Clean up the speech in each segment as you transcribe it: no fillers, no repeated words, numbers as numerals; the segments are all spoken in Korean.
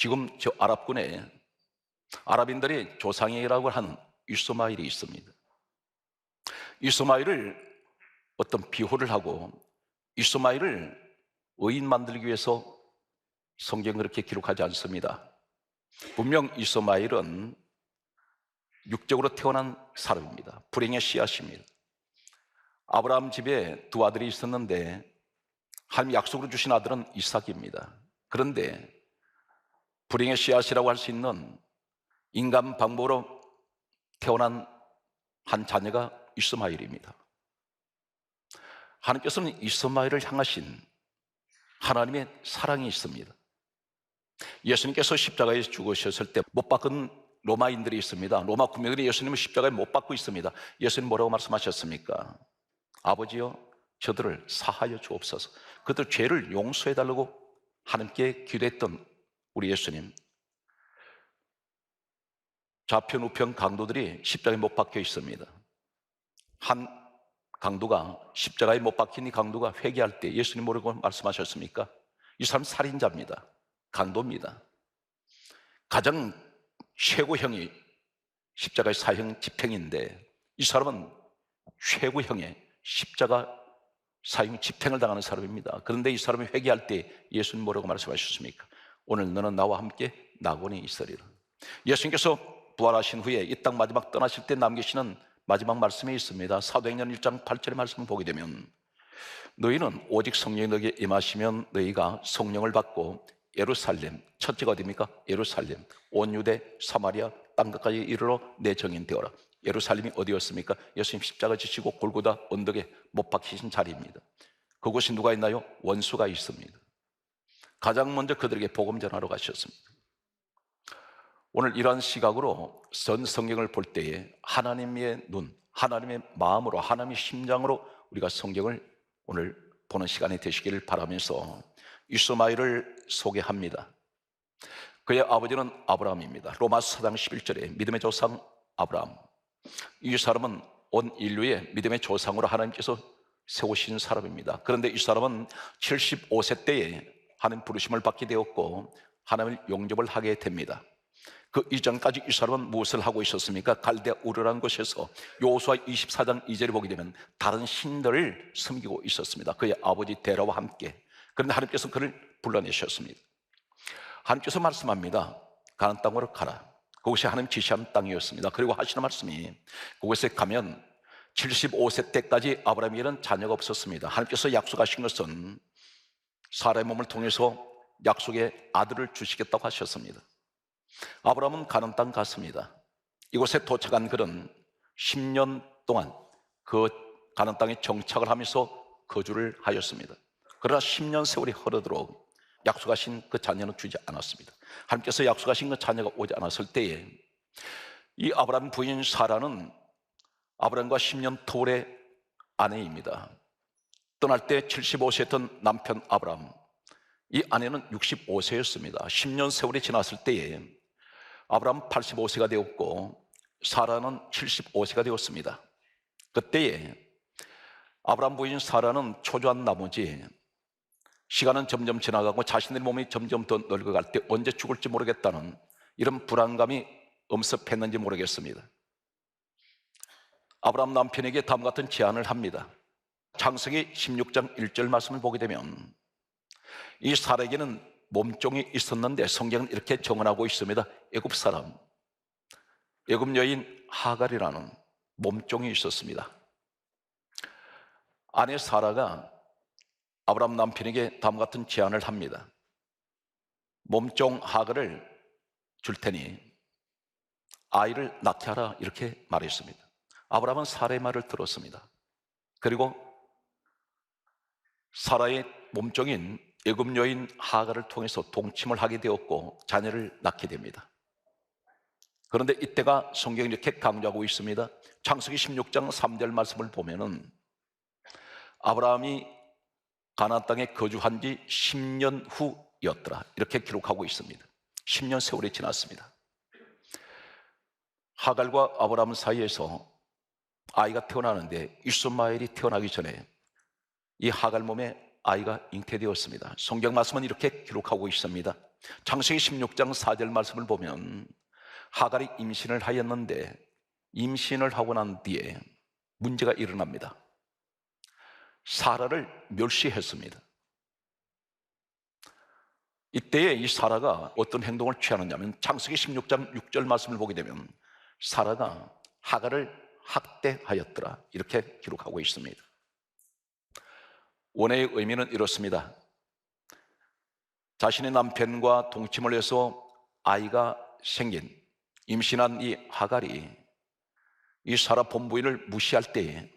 지금 저 아랍군에 아랍인들의 조상이라고 하는 이스마일이 있습니다. 이스마일을 어떤 비호를 하고 이스마일을 의인 만들기 위해서 성경은 그렇게 기록하지 않습니다. 분명 이스마일은 육적으로 태어난 사람입니다. 불행의 씨앗입니다. 아브라함 집에 두 아들이 있었는데 하나님 약속으로 주신 아들은 이삭입니다. 그런데 불행의 씨앗이라고 할 수 있는 인간 방법으로 태어난 한 자녀가 이스마일입니다. 하나님께서는 이스마일을 향하신 하나님의 사랑이 있습니다. 예수님께서 십자가에 죽으셨을 때 못 박은 로마인들이 있습니다. 로마 군민들이 예수님을 십자가에 못 박고 있습니다. 예수님 뭐라고 말씀하셨습니까? 아버지여, 저들을 사하여 주옵소서. 그들 죄를 용서해달라고 하나님께 기도했던 우리 예수님, 좌편 우편 강도들이 십자가에 못 박혀 있습니다. 한 강도가 십자가에 못 박힌 이 강도가 회개할 때 예수님 뭐라고 말씀하셨습니까? 이 사람 살인자입니다. 강도입니다. 가장 최고형이 십자가의 사형 집행인데 이 사람은 최고형의 십자가 사형 집행을 당하는 사람입니다. 그런데 이 사람이 회개할 때 예수님 뭐라고 말씀하셨습니까? 오늘 너는 나와 함께 낙원에 있으리라. 예수님께서 부활하신 후에 이 땅 마지막 떠나실 때 남기시는 마지막 말씀이 있습니다. 사도행전 1장 8절의 말씀을 보게 되면 너희는 오직 성령이 너에게 임하시면 너희가 성령을 받고 예루살렘, 첫째가 어디입니까? 예루살렘, 온 유대, 사마리아, 땅끝까지 이르러 내 정인 되어라. 예루살렘이 어디였습니까? 예수님 십자가 지시고 골고다 언덕에 못 박히신 자리입니다. 그곳이 누가 있나요? 원수가 있습니다. 가장 먼저 그들에게 복음 전하러 가셨습니다. 오늘 이러한 시각으로 전 성경을 볼 때에 하나님의 눈, 하나님의 마음으로, 하나님의 심장으로 우리가 성경을 오늘 보는 시간이 되시기를 바라면서 이스마엘을 소개합니다. 그의 아버지는 아브라함입니다. 로마서 4장 11절에 믿음의 조상 아브라함. 이 사람은 온 인류의 믿음의 조상으로 하나님께서 세우신 사람입니다. 그런데 이 사람은 75세 때에 하나님 부르심을 받게 되었고 하나님을 용접을 하게 됩니다. 그 이전까지 이 사람은 무엇을 하고 있었습니까? 갈대아 우르라는 곳에서 여호수아 24장 2절을 보게 되면 다른 신들을 섬기고 있었습니다. 그의 아버지 데라와 함께. 그런데 하나님께서 그를 불러내셨습니다. 하나님께서 말씀합니다. 가나안 땅으로 가라. 그것이 하나님 지시한 땅이었습니다. 그리고 하시는 말씀이 그곳에 가면 75세 때까지 아브라함에게는 자녀가 없었습니다. 하나님께서 약속하신 것은 사람의 몸을 통해서 약속의 아들을 주시겠다고 하셨습니다. 아브라함은 가나안 땅 갔습니다. 이곳에 도착한 그는 10년 동안 그 가나안 땅에 정착을 하면서 거주를 하였습니다. 그러나 10년 세월이 흐르도록 약속하신 그 자녀는 주지 않았습니다. 하나님께서 약속하신 그 자녀가 오지 않았을 때에 이 아브라함 부인 사라는 아브라함과 10년 터울의 아내입니다. 떠날 때 75세였던 남편 아브라함, 이 아내는 65세였습니다. 10년 세월이 지났을 때에 아브라함 85세가 되었고 사라는 75세가 되었습니다. 그때에 아브라함 부인 사라는 초조한 나머지 시간은 점점 지나가고 자신의 몸이 점점 더 늙어갈 때 언제 죽을지 모르겠다는 이런 불안감이 엄습했는지 모르겠습니다. 아브라함 남편에게 다음과 같은 제안을 합니다. 창세기 16장 1절 말씀을 보게 되면 이 사라에게는 몸종이 있었는데 성경은 이렇게 정언하고 있습니다. 애굽 사람, 애굽 여인 하갈이라는 몸종이 있었습니다. 아내 사라가 아브라함 남편에게 다음과 같은 제안을 합니다. 몸종 하갈을 줄 테니 아이를 낳게 하라, 이렇게 말했습니다. 아브라함은 사라의 말을 들었습니다. 그리고 사라의 몸종인 애굽 여인 하갈을 통해서 동침을 하게 되었고 자녀를 낳게 됩니다. 그런데 이때가 성경이 이렇게 강조하고 있습니다. 창세기 16장 3절 말씀을 보면은 아브라함이 가나안 땅에 거주한 지 10년 후였더라, 이렇게 기록하고 있습니다. 10년 세월이 지났습니다. 하갈과 아브라함 사이에서 아이가 태어나는데 이스마엘이 태어나기 전에 이 하갈 몸에 아이가 잉태되었습니다. 성경 말씀은 이렇게 기록하고 있습니다. 창세기 16장 4절 말씀을 보면 하갈이 임신을 하였는데 임신을 하고 난 뒤에 문제가 일어납니다. 사라를 멸시했습니다. 이때에 이 사라가 어떤 행동을 취하느냐면 창세기 16장 6절 말씀을 보게 되면 사라가 하갈을 학대하였더라 이렇게 기록하고 있습니다. 원어의 의미는 이렇습니다. 자신의 남편과 동침을 해서 아이가 생긴 임신한 이 하갈이 이 사라 본부인을 무시할 때에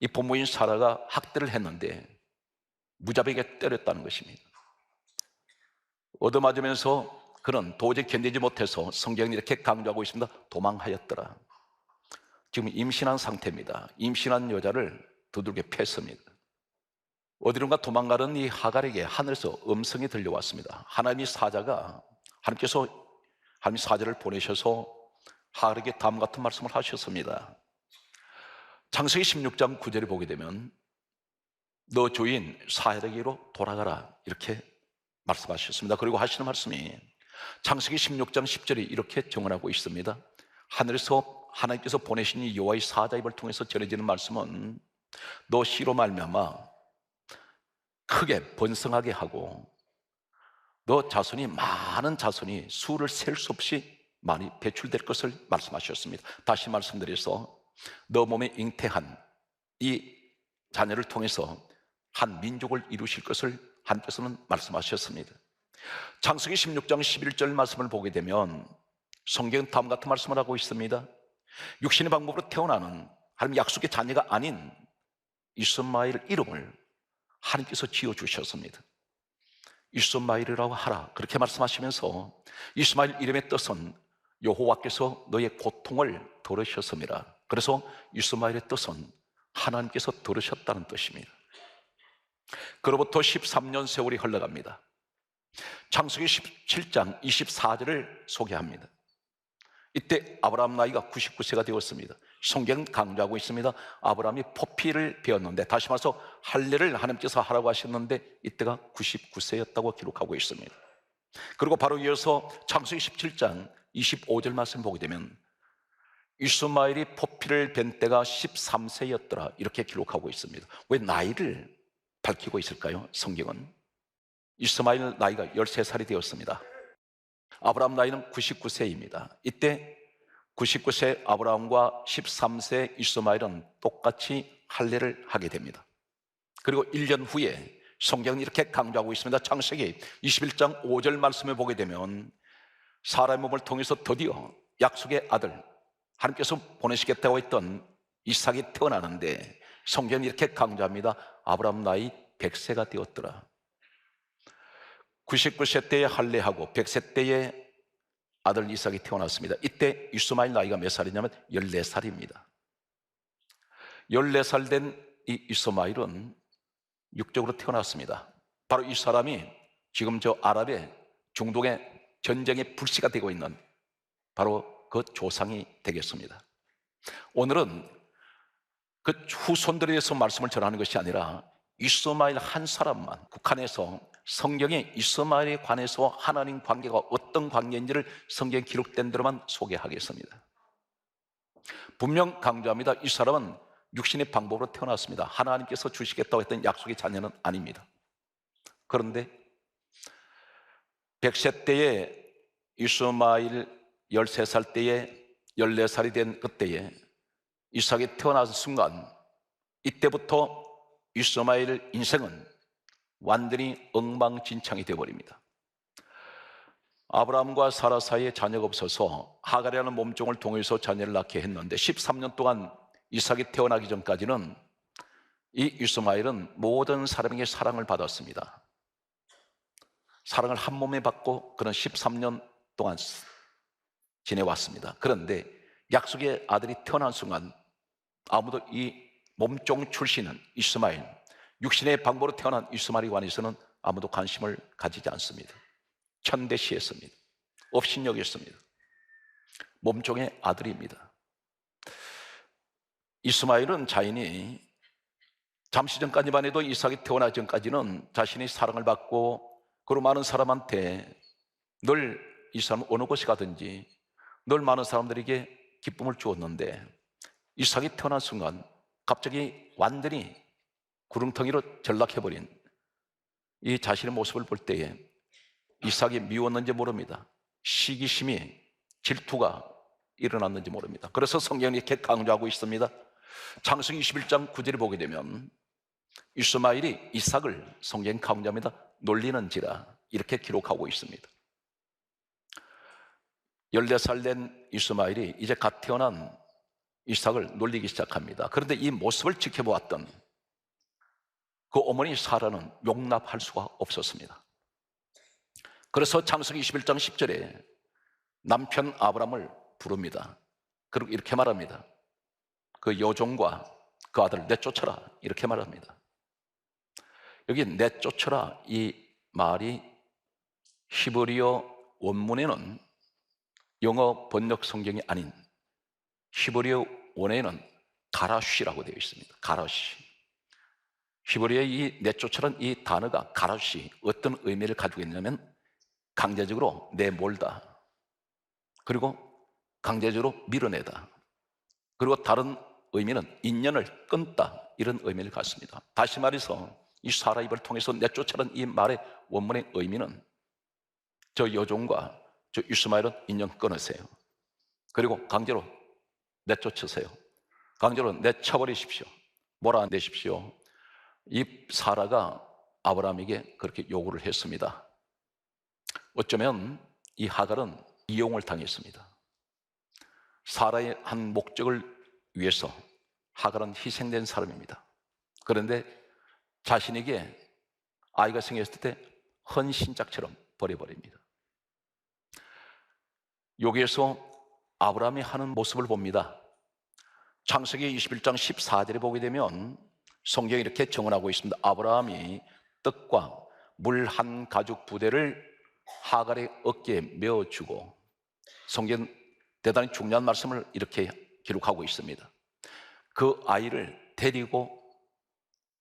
이 본부인 사라가 학대를 했는데 무자비하게 때렸다는 것입니다. 얻어맞으면서 그는 도저히 견디지 못해서 성경이 이렇게 강조하고 있습니다. 도망하였더라. 지금 임신한 상태입니다. 임신한 여자를 두들겨 팼습니다. 어디론가 도망가는 이 하갈에게 하늘에서 음성이 들려왔습니다. 하나님의 사자가 하나님께서 하나님 사자를 보내셔서 하갈에게 다음 같은 말씀을 하셨습니다. 창세기 16장 9절에 보게 되면 너 주인 사라에게로 돌아가라 이렇게 말씀하셨습니다. 그리고 하시는 말씀이 창세기 16장 10절에 이렇게 정언하고 있습니다. 하늘에서 하나님께서 보내신 이 여호와의 사자 입을 통해서 전해지는 말씀은 너 씨로 말미암아 크게 번성하게 하고 너 자손이 많은 자손이 수를 셀 수 없이 많이 배출될 것을 말씀하셨습니다. 다시 말씀드려서 너 몸에 잉태한 이 자녀를 통해서 한 민족을 이루실 것을 하나님께서는 말씀하셨습니다. 창세기 16장 11절 말씀을 보게 되면 성경은 다음 같은 말씀을 하고 있습니다. 육신의 방법으로 태어나는 하나님 약속의 자녀가 아닌 이스마엘 이름을 하나님께서 지어주셨습니다. 이스마엘이라고 하라 그렇게 말씀하시면서 이스마엘 이름의 뜻은 여호와께서 너의 고통을 들으셨습니다. 그래서 이스마엘의 뜻은 하나님께서 들으셨다는 뜻입니다. 그로부터 13년 세월이 흘러갑니다. 창세기 17장 24절을 소개합니다. 이때 아브라함 나이가 99세가 되었습니다. 성경은 강조하고 있습니다. 아브라함이 포피를 배웠는데 다시 말해서 할례를 하나님께서 하라고 하셨는데 이때가 99세였다고 기록하고 있습니다. 그리고 바로 이어서 창세기 17장 25절 말씀 보게 되면 이스마엘이 포피를 뵌 때가 13세였더라 이렇게 기록하고 있습니다. 왜 나이를 밝히고 있을까요? 성경은 이스마엘 나이가 13살이 되었습니다. 아브라함 나이는 99세입니다. 이때 99세 아브라함과 13세 이스마엘은 똑같이 할례를 하게 됩니다. 그리고 1년 후에 성경은 이렇게 강조하고 있습니다. 창세기 21장 5절 말씀을 보게 되면 사람의 몸을 통해서 드디어 약속의 아들 하나님께서 보내시겠다고 했던 이삭이 태어나는데 성경이 이렇게 강조합니다. 아브라함 나이 100세가 되었더라. 99세 때에 할례하고 100세 때에 아들 이삭이 태어났습니다. 이때 이스마엘 나이가 몇 살이냐면 14살입니다. 14살 된 이 이스마엘은 육적으로 태어났습니다. 바로 이 사람이 지금 저 아랍의 중동의 전쟁의 불씨가 되고 있는 바로 그 조상이 되겠습니다. 오늘은 그 후손들에 대해서 말씀을 전하는 것이 아니라 이스마엘 한 사람만 국한해서 성경에 이스마엘에 관해서 하나님 관계가 어떤 관계인지를 성경에 기록된 대로만 소개하겠습니다. 분명 강조합니다. 이 사람은 육신의 방법으로 태어났습니다. 하나님께서 주시겠다고 했던 약속의 자녀는 아닙니다. 그런데 100세 때에 이스마엘 13살 때에 14살이 된 그때에 이삭이 태어난 순간 이때부터 이스마엘 인생은 완전히 엉망진창이 되어버립니다. 아브라함과 사라 사이에 자녀가 없어서 하갈이라는 몸종을 통해서 자녀를 낳게 했는데 13년 동안 이삭이 태어나기 전까지는 이 이스마엘은 모든 사람에게 사랑을 받았습니다. 사랑을 한 몸에 받고 그는 13년 동안 지내왔습니다. 그런데 약속의 아들이 태어난 순간 아무도 이 몸종 출신은 이스마엘, 육신의 방법으로 태어난 이스마엘에 관해서는 아무도 관심을 가지지 않습니다. 천대시했습니다. 업신여겼습니다. 몸종의 아들입니다. 이스마엘은 자인이 잠시 전까지만 해도 이삭이 태어나기 전까지는 자신이 사랑을 받고 그리고 많은 사람한테 늘 이 사람은 어느 곳에 가든지 늘 많은 사람들에게 기쁨을 주었는데 이삭이 태어난 순간 갑자기 완전히 구렁텅이로 전락해버린 이 자신의 모습을 볼 때에 이삭이 미웠는지 모릅니다. 시기심이, 질투가 일어났는지 모릅니다. 그래서 성경이 이렇게 강조하고 있습니다. 창세기 21장 9절에 보게 되면 이스마엘이 이삭을 성경 강조합니다. 놀리는지라 이렇게 기록하고 있습니다. 14살 된 이스마엘이 이제 갓 태어난 이삭을 놀리기 시작합니다. 그런데 이 모습을 지켜보았던 그 어머니 사라는 용납할 수가 없었습니다. 그래서 창세기 21장 10절에 남편 아브람을 부릅니다. 그리고 이렇게 말합니다. 그 여종과 그 아들 내쫓아라 이렇게 말합니다. 여기 내쫓아라 이 말이 히브리어 원문에는 영어 번역 성경이 아닌 히브리어 원에는 가라쉬라고 되어 있습니다. 가라쉬. 히브리어의 이 내쫓아라는 이 단어가 가라쉬 어떤 의미를 가지고 있냐면 강제적으로 내몰다, 그리고 강제적으로 밀어내다, 그리고 다른 의미는 인연을 끊다 이런 의미를 갖습니다. 다시 말해서 이 사라 입을 통해서 내쫓아라는 이 말의 원문의 의미는 저 여종과 저 이스마엘은 인연 끊으세요. 그리고 강제로 내쫓으세요. 강제로 내쳐버리십시오. 몰아내십시오. 이 사라가 아브라함에게 그렇게 요구를 했습니다. 어쩌면 이 하갈은 이용을 당했습니다. 사라의 한 목적을 위해서 하갈은 희생된 사람입니다. 그런데 자신에게 아이가 생겼을 때 헌신짝처럼 버려버립니다. 여기에서 아브라함이 하는 모습을 봅니다. 창세기 21장 14절에 보게 되면 성경이 이렇게 정언하고 있습니다. 아브라함이 떡과 물 한 가죽 부대를 하갈의 어깨에 메어주고, 성경 대단히 중요한 말씀을 이렇게 기록하고 있습니다. 그 아이를 데리고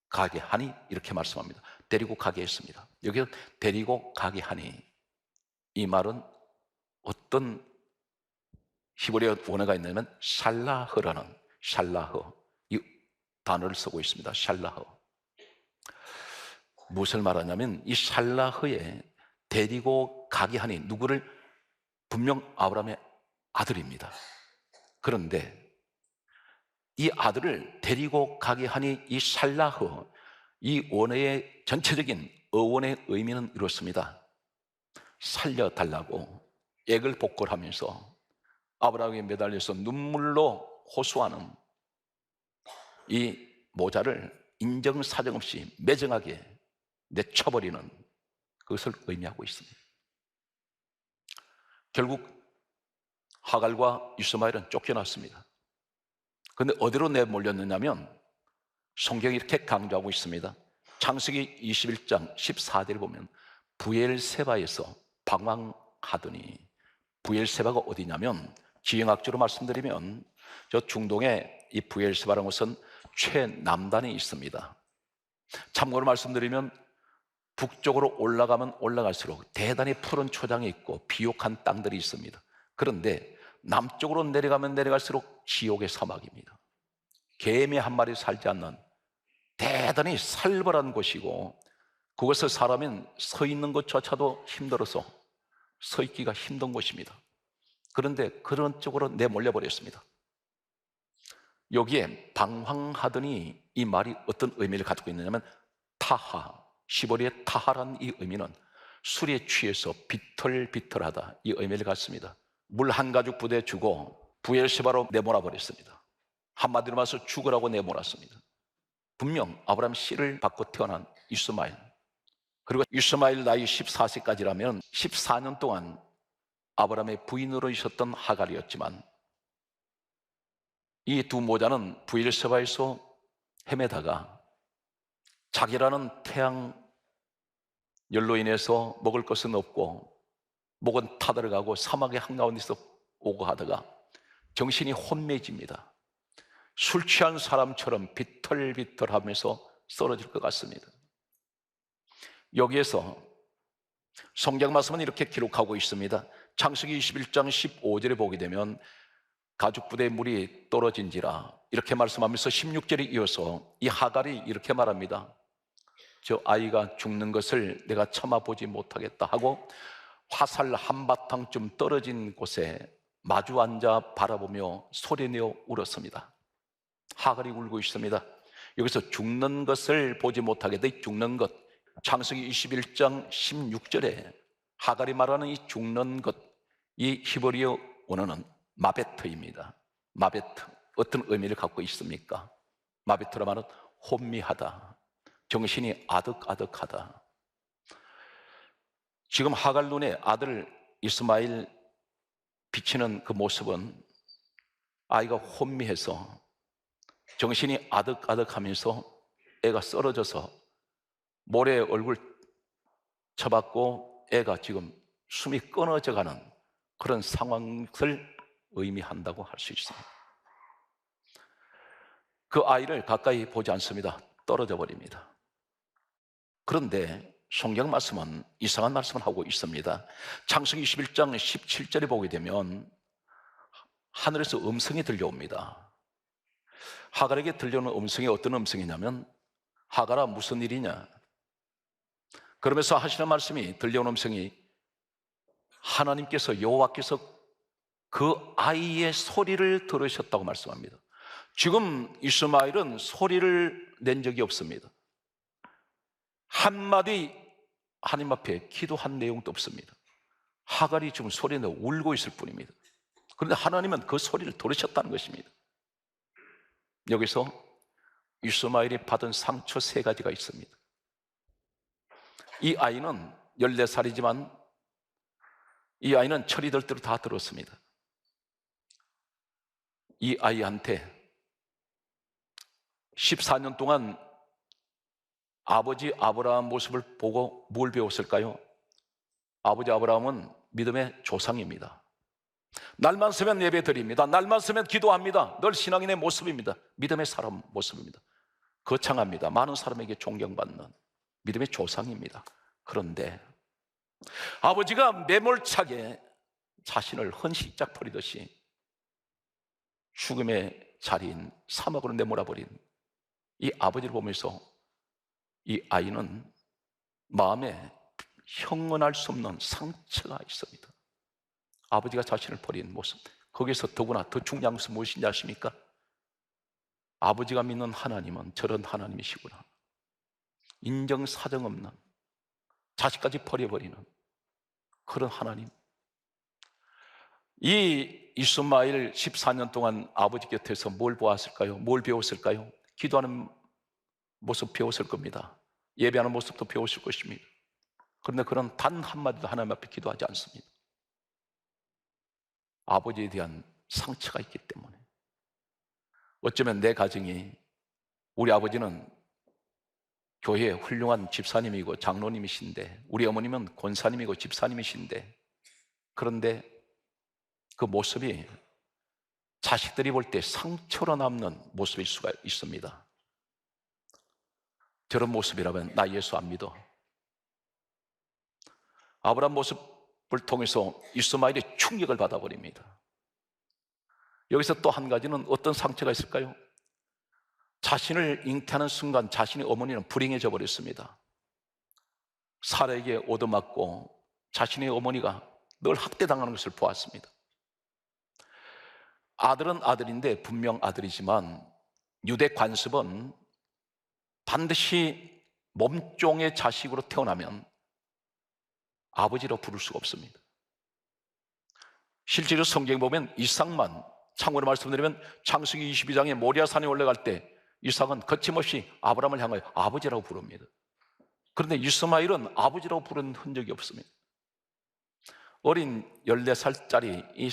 가게 하니 이렇게 말씀합니다. 데리고 가게 했습니다. 여기서 데리고 가게 하니 이 말은 어떤 히브리어 원어가 있냐면 샬라흐라는 샬라흐 이 단어를 쓰고 있습니다. 샬라흐. 무엇을 말하냐면 이 샬라흐에 데리고 가게 하니 누구를? 분명 아브라함의 아들입니다. 그런데 이 아들을 데리고 가게 하니 이 샬라흐 이 원어의 전체적인 어원의 의미는 이렇습니다. 살려달라고 액을 복걸하면서 아브라함에 매달려서 눈물로 호소하는 이 모자를 인정사정 없이 매정하게 내쳐버리는 그것을 의미하고 있습니다. 결국 하갈과 이스마엘은 쫓겨났습니다. 그런데 어디로 내몰렸느냐면 성경이 이렇게 강조하고 있습니다. 창세기 21장 14절에 보면 부엘세바에서 방황하더니, 부엘세바가 어디냐면 지형학적으로 말씀드리면 저 중동에 이 부엘세바라는 것은 최남단에 있습니다. 참고로 말씀드리면 북쪽으로 올라가면 올라갈수록 대단히 푸른 초장이 있고 비옥한 땅들이 있습니다. 그런데 남쪽으로 내려가면 내려갈수록 지옥의 사막입니다. 개미 한 마리 살지 않는 대단히 살벌한 곳이고, 그것을 사람은 서 있는 것조차도 힘들어서 서 있기가 힘든 곳입니다. 그런데 그런 쪽으로 내몰려 버렸습니다. 여기에 방황하더니 이 말이 어떤 의미를 가지고 있느냐면 타하, 시보리의 타하라는 이 의미는 술에 취해서 비틀비틀하다 이 의미를 갖습니다. 물 한 가죽 부대 주고 부엘세바로 내몰아 버렸습니다. 한마디로 말해서 죽으라고 내몰았습니다. 분명 아브라함 씨를 받고 태어난 이스마엘, 그리고 이스마엘 나이 14세까지라면 14년 동안 아브라함의 부인으로 있었던 하갈이었지만 이 두 모자는 부엘세바에서 헤매다가 자기라는 태양 열로 인해서 먹을 것은 없고 목은 타들어가고 사막의 한가운데서 오고 하다가 정신이 혼미해집니다. 술 취한 사람처럼 비틀비틀하면서 쓰러질 것 같습니다. 여기에서 성경 말씀은 이렇게 기록하고 있습니다. 창세기 21장 15절에 보게 되면 가죽부대에 물이 떨어진지라 이렇게 말씀하면서 16절에 이어서 이 하갈이 이렇게 말합니다. 저 아이가 죽는 것을 내가 참아보지 못하겠다 하고 화살 한바탕쯤 떨어진 곳에 마주 앉아 바라보며 소리내어 울었습니다. 하갈이 울고 있습니다. 여기서 죽는 것을 보지 못하겠다, 죽는 것, 창세기 21장 16절에 하갈이 말하는 이 죽는 것, 이 히브리어 원어는 마베트입니다. 마베트, 어떤 의미를 갖고 있습니까? 마베트라 말은 혼미하다, 정신이 아득아득하다. 지금 하갈 눈에 아들 이스마엘 비치는 그 모습은 아이가 혼미해서 정신이 아득아득하면서 애가 쓰러져서 모래에 얼굴 쳐박고 애가 지금 숨이 끊어져가는 그런 상황을 의미한다고 할 수 있습니다. 그 아이를 가까이 보지 않습니다. 떨어져 버립니다. 그런데 성경 말씀은 이상한 말씀을 하고 있습니다. 창세기 21장 17절에 보게 되면 하늘에서 음성이 들려옵니다. 하갈에게 들려오는 음성이 어떤 음성이냐면, 하갈아 무슨 일이냐? 그러면서 하시는 말씀이, 들려오는 음성이 하나님께서, 여호와께서 그 아이의 소리를 들으셨다고 말씀합니다. 지금 이스마엘은 소리를 낸 적이 없습니다. 한마디 하나님 앞에 기도한 내용도 없습니다. 하갈이 지금 소리내어 울고 있을 뿐입니다. 그런데 하나님은 그 소리를 들으셨다는 것입니다. 여기서 이스마엘이 받은 상처 3가지가 있습니다. 이 아이는 14살이지만 이 아이는 철이 들 대로 다 들었습니다. 이 아이한테 14년 동안 아버지 아브라함 모습을 보고 뭘 배웠을까요? 아버지 아브라함은 믿음의 조상입니다. 날만 서면 예배 드립니다. 날만 서면 기도합니다. 늘 신앙인의 모습입니다. 믿음의 사람 모습입니다. 거창합니다. 많은 사람에게 존경받는 믿음의 조상입니다. 그런데 아버지가 매몰차게 자신을 헌신짝 버리듯이 죽음의 자리인 사막으로 내몰아버린 이 아버지를 보면서 이 아이는 마음에 형언할 수 없는 상처가 있습니다. 아버지가 자신을 버린 모습, 거기서 더구나 더 중요한 것은 무엇인지 아십니까? 아버지가 믿는 하나님은 저런 하나님이시구나. 인정사정 없는, 자식까지 버려버리는 그런 하나님. 이 이스마엘 14년 동안 아버지 곁에서 뭘 보았을까요? 뭘 배웠을까요? 기도하는 모습 배웠을 겁니다. 예배하는 모습도 배웠을 것입니다. 그런데 그런 단 한마디도 하나님 앞에 기도하지 않습니다. 아버지에 대한 상처가 있기 때문에. 어쩌면 내 가정이, 우리 아버지는 교회의 훌륭한 집사님이고 장로님이신데, 우리 어머님은 권사님이고 집사님이신데, 그런데 그 모습이 자식들이 볼 때 상처로 남는 모습일 수가 있습니다. 저런 모습이라면 나 예수 안 믿어. 아브라함 모습을 통해서 이스마엘이 충격을 받아버립니다. 여기서 또 한 가지는 어떤 상처가 있을까요? 자신을 잉태하는 순간 자신의 어머니는 불행해져 버렸습니다. 사라에게 얻어맞고 자신의 어머니가 늘 학대당하는 것을 보았습니다. 아들은 아들인데, 분명 아들이지만 유대 관습은 반드시 몸종의 자식으로 태어나면 아버지로 부를 수가 없습니다. 실제로 성경에 보면 이삭만, 참고로 말씀드리면 창세기 22장에 모리아산에 올라갈 때 이삭은 거침없이 아브라함을 향하여 아버지라고 부릅니다. 그런데 이스마엘은 아버지라고 부른 흔적이 없습니다. 어린 14살짜리 이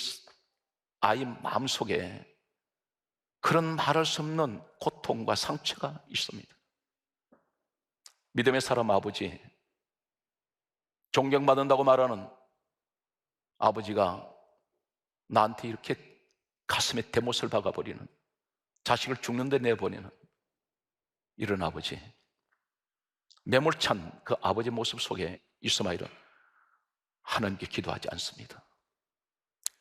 아이 마음속에 그런 말할 수 없는 고통과 상처가 있습니다. 믿음의 사람 아버지, 존경받는다고 말하는 아버지가 나한테 이렇게 가슴에 대못을 박아버리는, 자식을 죽는 데 내보내는 이런 아버지, 매몰찬 그 아버지 모습 속에 이스마엘은 하나님께 기도하지 않습니다.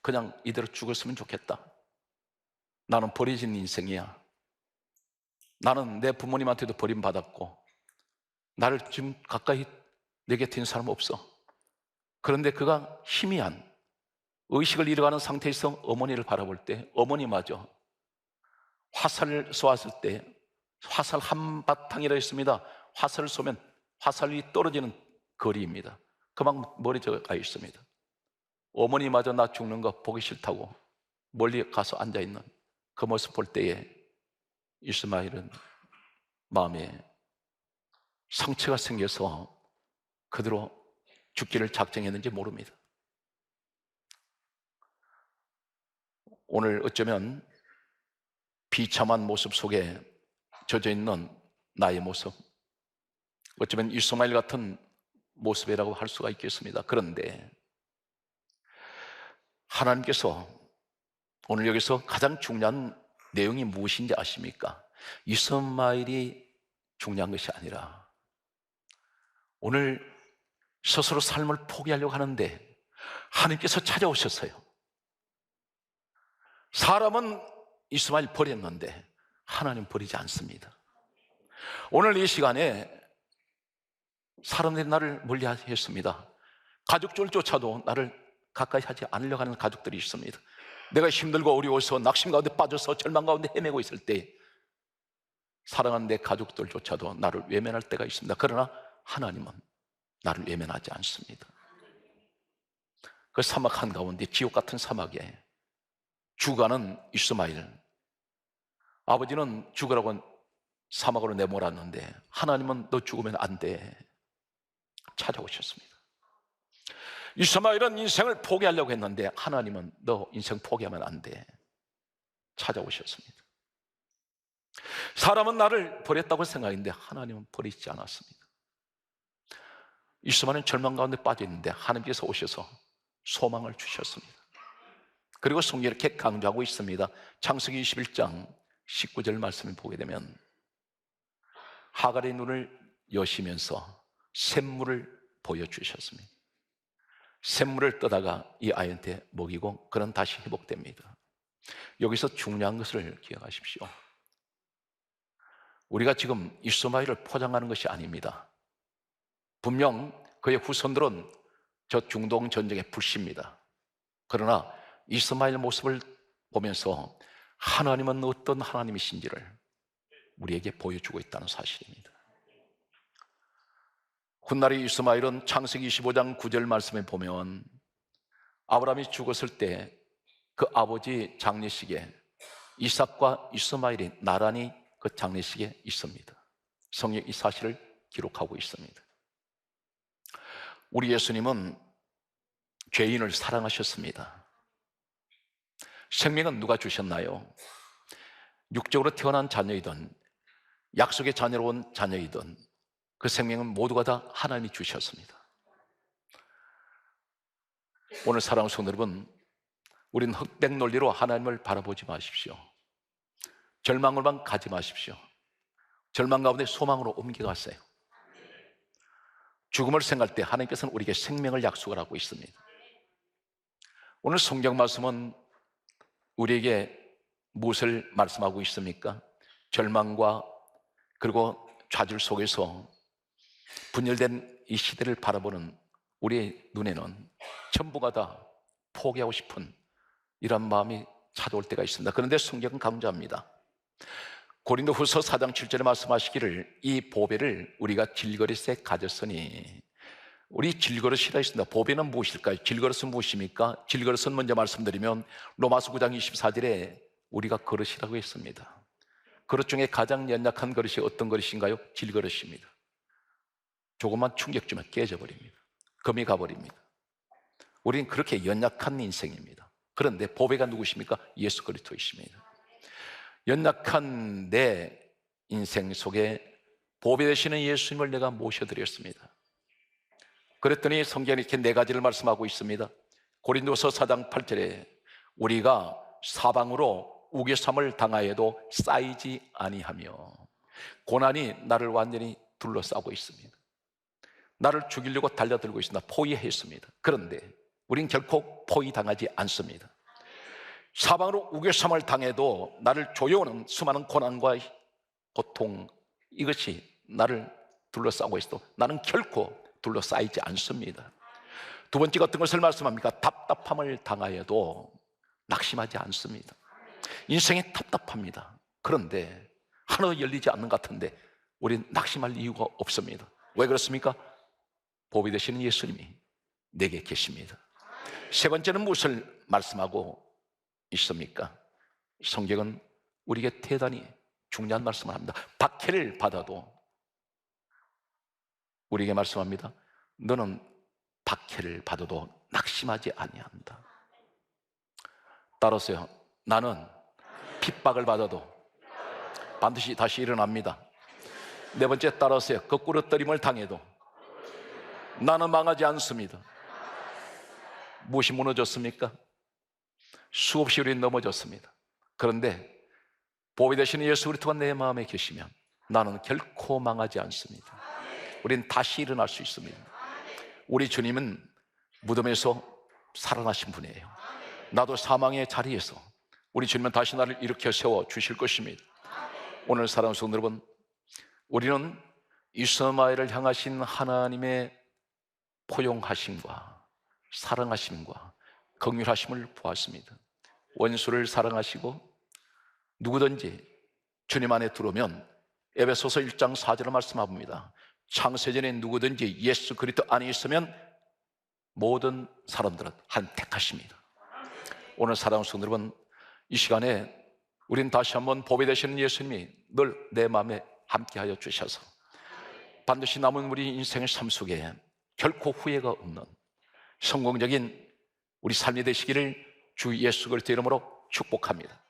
그냥 이대로 죽었으면 좋겠다. 나는 버려진 인생이야. 나는 내 부모님한테도 버림받았고 나를 지금 가까이 내 곁에 있는 사람 없어. 그런데 그가 희미한 의식을 잃어가는 상태에서 어머니를 바라볼 때 어머니마저 화살을 쏘았을 때 화살 한바탕이라 했습니다. 화살을 쏘면 화살이 떨어지는 거리입니다. 그만 멀어져 가 있습니다. 어머니마저 나 죽는 거 보기 싫다고 멀리 가서 앉아있는 그 모습 볼 때에 이스마엘은 마음에 상처가 생겨서 그대로 죽기를 작정했는지 모릅니다. 오늘 어쩌면 비참한 모습 속에 젖어있는 나의 모습, 어쩌면 이스마엘 같은 모습이라고 할 수가 있겠습니다. 그런데 하나님께서 오늘 여기서 가장 중요한 내용이 무엇인지 아십니까? 이스마엘이 중요한 것이 아니라 오늘 스스로 삶을 포기하려고 하는데 하나님께서 찾아오셨어요. 사람은 이스마엘 버렸는데 하나님 버리지 않습니다. 오늘 이 시간에 사람들이 나를 멀리했습니다. 가족들조차도 나를 가까이 하지 않으려고 하는 가족들이 있습니다. 내가 힘들고 어려워서 낙심 가운데 빠져서 절망 가운데 헤매고 있을 때 사랑하는 내 가족들조차도 나를 외면할 때가 있습니다. 그러나 하나님은 나를 외면하지 않습니다. 그 사막 한가운데 지옥 같은 사막에 죽어가는 이스마엘, 아버지는 죽으라고 사막으로 내몰았는데 하나님은 너 죽으면 안 돼 찾아오셨습니다. 이스마엘은 인생을 포기하려고 했는데 하나님은 너 인생 포기하면 안 돼 찾아오셨습니다. 사람은 나를 버렸다고 생각했는데 하나님은 버리지 않았습니다. 이스마엘은 절망 가운데 빠져 있는데 하나님께서 오셔서 소망을 주셨습니다. 그리고 성경이 이렇게 강조하고 있습니다. 창세기 21장 19절 말씀을 보게 되면 하갈의 눈을 여시면서 샘물을 보여주셨습니다. 샘물을 떠다가 이 아이한테 먹이고 그는 다시 회복됩니다. 여기서 중요한 것을 기억하십시오. 우리가 지금 이스마엘을 포장하는 것이 아닙니다. 분명 그의 후손들은 저 중동 전쟁에 불십니다. 그러나 이스마엘 모습을 보면서 하나님은 어떤 하나님이신지를 우리에게 보여주고 있다는 사실입니다. 훗날의 이스마엘은 창세기 25장 9절 말씀에 보면 아브라함이 죽었을 때 그 아버지 장례식에 이삭과 이스마엘이 나란히 그 장례식에 있습니다. 성경이 이 사실을 기록하고 있습니다. 우리 예수님은 죄인을 사랑하셨습니다. 생명은 누가 주셨나요? 육적으로 태어난 자녀이든 약속의 자녀로 온 자녀이든 그 생명은 모두가 다 하나님이 주셨습니다. 오늘 사랑하는 성도 여러분, 우리는 흑백 논리로 하나님을 바라보지 마십시오. 절망으로만 가지 마십시오. 절망 가운데 소망으로 옮겨가세요. 죽음을 생각할 때 하나님께서는 우리에게 생명을 약속을 하고 있습니다. 오늘 성경 말씀은 우리에게 무엇을 말씀하고 있습니까? 절망과 그리고 좌절 속에서 분열된 이 시대를 바라보는 우리의 눈에는 전부가 다 포기하고 싶은 이런 마음이 찾아올 때가 있습니다. 그런데 성경은 강조합니다. 고린도후서 4장 7절에 말씀하시기를 이 보배를 우리가 질그릇에 가졌으니, 우리 질그릇이라 했습니다. 보배는 무엇일까요? 질그릇은 무엇입니까? 질그릇은 먼저 말씀드리면 로마서 9장 24절에 우리가 그릇이라고 했습니다. 그릇 중에 가장 연약한 그릇이 어떤 그릇인가요? 질그릇입니다. 조금만 충격 주면 깨져버립니다. 금이 가버립니다. 우리는 그렇게 연약한 인생입니다. 그런데 보배가 누구십니까? 예수 그리스도이십니다. 연약한 내 인생 속에 보배 되시는 예수님을 내가 모셔드렸습니다. 그랬더니 성경이 이렇게 네 가지를 말씀하고 있습니다. 고린도서 4장 8절에 우리가 사방으로 우겨삼을 당하여도 쌓이지 아니하며 고난이 나를 완전히 둘러싸고 있습니다. 나를 죽이려고 달려들고 있습니다. 포위했습니다. 그런데 우린 결코 포위당하지 않습니다. 사방으로 우겨쌈을 당해도 나를 조여오는 수많은 고난과 고통, 이것이 나를 둘러싸고 있어도 나는 결코 둘러싸이지 않습니다. 두 번째 어떤 것을 말씀합니까? 답답함을 당하여도 낙심하지 않습니다. 인생이 답답합니다. 그런데 하나 열리지 않는 것 같은데 우린 낙심할 이유가 없습니다. 왜 그렇습니까? 보배 되시는 예수님이 내게 계십니다. 세 번째는 무엇을 말씀하고 있습니까? 성경은 우리에게 대단히 중요한 말씀을 합니다. 박해를 받아도 우리에게 말씀합니다. 너는 박해를 받아도 낙심하지 아니한다. 따라서요, 나는 핍박을 받아도 반드시 다시 일어납니다. 네 번째, 따라서요, 거꾸로 떨림을 당해도 나는 망하지 않습니다. 무엇이 무너졌습니까? 수없이 우리는 넘어졌습니다. 그런데 보배 되시는 예수 그리스도가 내 마음에 계시면 나는 결코 망하지 않습니다. 우리는 다시 일어날 수 있습니다. 우리 주님은 무덤에서 살아나신 분이에요. 나도 사망의 자리에서 우리 주님은 다시 나를 일으켜 세워 주실 것입니다. 오늘 사랑하는 성도 여러분, 우리는 이스마엘을 향하신 하나님의 포용하심과 사랑하심과 긍휼하심을 보았습니다. 원수를 사랑하시고 누구든지 주님 안에 들어오면 에베소서 1장 4절을 말씀합니다. 창세전에 누구든지 예수 그리스도 안에 있으면 모든 사람들은 한 택하십니다. 오늘 사랑하는 성도 여러분, 이 시간에 우린 다시 한번 보배 되시는 예수님이 늘 내 마음에 함께하여 주셔서 반드시 남은 우리 인생의 삶 속에 결코 후회가 없는 성공적인 우리 삶이 되시기를 주 예수 그리스도 이름으로 축복합니다.